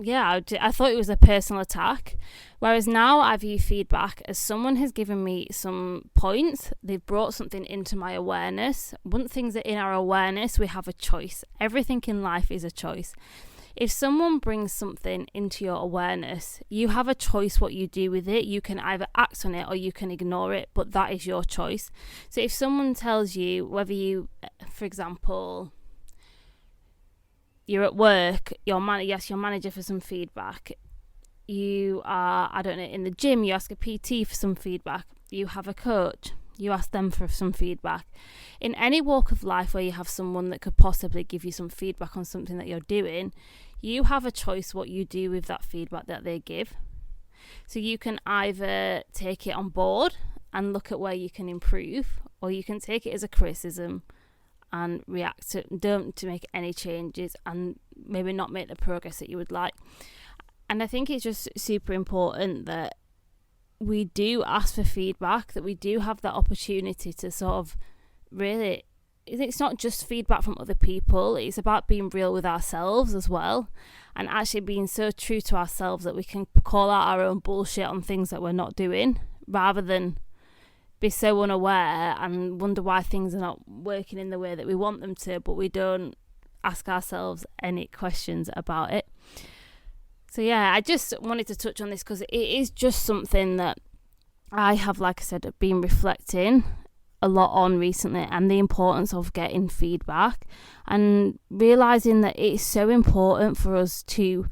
I thought it was a personal attack. Whereas now I view feedback as someone has given me some points, they've brought something into my awareness. Once things are in our awareness, we have a choice. Everything in life is a choice. If someone brings something into your awareness, you have a choice what you do with it. You can either act on it or you can ignore it, but that is your choice. So if someone tells you, whether you, for example, you're at work, you ask your manager for some feedback. You are, I don't know, in the gym, you ask a PT for some feedback. You have a coach, you ask them for some feedback. In any walk of life where you have someone that could possibly give you some feedback on something that you're doing, you have a choice what you do with that feedback that they give. So you can either take it on board and look at where you can improve, or you can take it as a criticism and react to make any changes and maybe not make the progress that you would like. And I think it's just super important that we do ask for feedback, that we do have that opportunity to sort of really, it's not just feedback from other people, it's about being real with ourselves as well, and actually being so true to ourselves that we can call out our own bullshit on things that we're not doing, rather than be so unaware and wonder why things are not working in the way that we want them to, but we don't ask ourselves any questions about it. So yeah, I just wanted to touch on this because it is just something that I have, like I said, been reflecting a lot on recently, and the importance of getting feedback and realising that it's so important for us to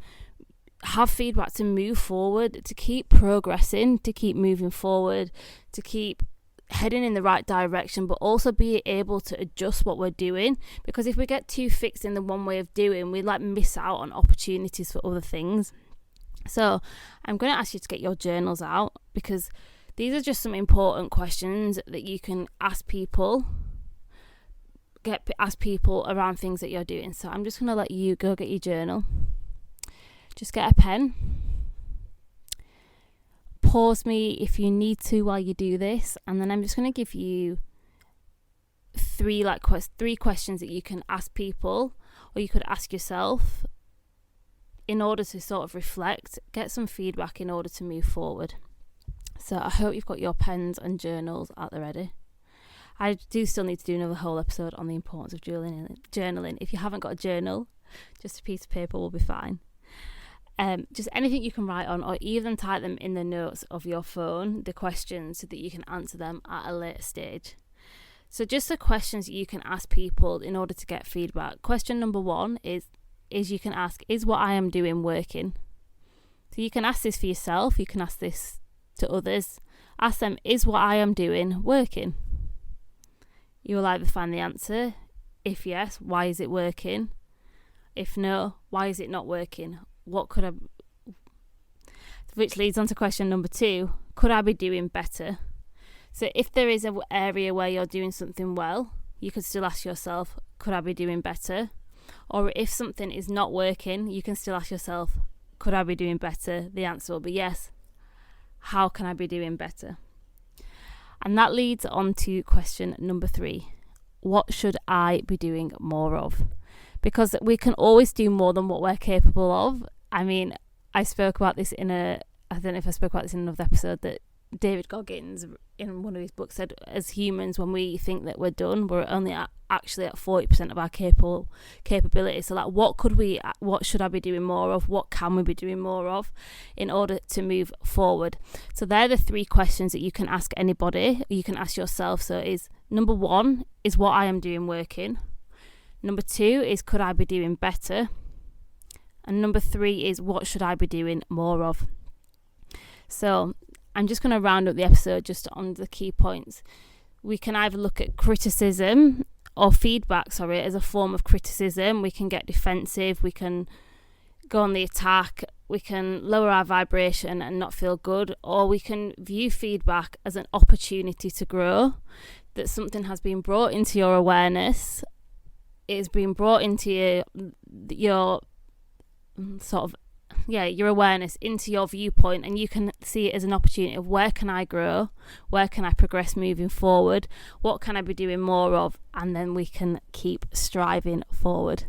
have feedback to move forward, to keep progressing, to keep moving forward, to keep heading in the right direction, but also be able to adjust what we're doing, because if we get too fixed in the one way of doing, we miss out on opportunities for other things. So I'm going to ask you to get your journals out, because these are just some important questions that you can ask people around things that you're doing. So I'm just going to let you go get your journal. Just get a pen. Pause me if you need to while you do this, and then I'm just going to give you three questions that you can ask people, or you could ask yourself, in order to sort of reflect, get some feedback in order to move forward. So I hope you've got your pens and journals at the ready. I do still need to do another whole episode on the importance of journaling. If you haven't got a journal, just a piece of paper will be fine. Just anything you can write on, or even type them in the notes of your phone, the questions, so that you can answer them at a later stage. So just the questions that you can ask people in order to get feedback. Question number 1 is you can ask, is what I am doing working? So you can ask this for yourself, you can ask this to others. Ask them, is what I am doing working? You will either find the answer. If yes, why is it working? If no, why is it not working? Which leads on to question number 2, could I be doing better? So if there is an area where you're doing something well, you could still ask yourself, could I be doing better? Or if something is not working, you can still ask yourself, could I be doing better? The answer will be yes. How can I be doing better? And that leads on to question number 3. What should I be doing more of? Because we can always do more than what we're capable of. I mean, I spoke about this I don't know if I spoke about this in another episode, that David Goggins, in one of his books, said as humans, when we think that we're done, we're only actually at 40% of our capability. So what should I be doing more of? What can we be doing more of in order to move forward? So they're the 3 questions that you can ask anybody, you can ask yourself. So is number 1, is what I am doing working? Number 2 is, could I be doing better? And number 3 is, what should I be doing more of? So I'm just going to round up the episode just on the key points. We can either look at criticism or feedback, as a form of criticism. We can get defensive, we can go on the attack, we can lower our vibration and not feel good, or we can view feedback as an opportunity to grow, that something has been brought into your awareness, it's been brought into your sort of your awareness, into your viewpoint, and you can see it as an opportunity of, where can I grow, where can I progress moving forward, what can I be doing more of, and then we can keep striving forward.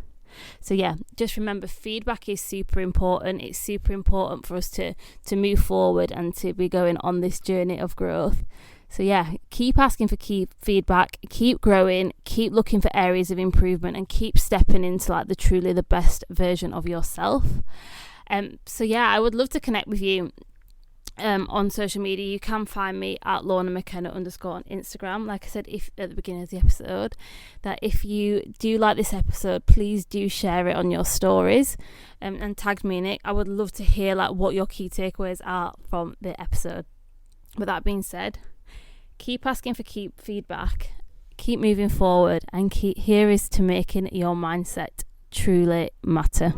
So yeah, just remember, feedback is super important. It's super important for us to move forward and to be going on this journey of growth. So yeah, keep asking for feedback, keep growing, keep looking for areas of improvement, and keep stepping into like the best version of yourself. So yeah, I would love to connect with you on social media. You can find me at Lorna McKenna _ on Instagram. Like I said at the beginning of the episode, that if you do like this episode, please do share it on your stories and tag me in it. I would love to hear like what your key takeaways are from the episode. With that being said, keep asking for feedback, keep moving forward, and here is to making your mindset truly matter.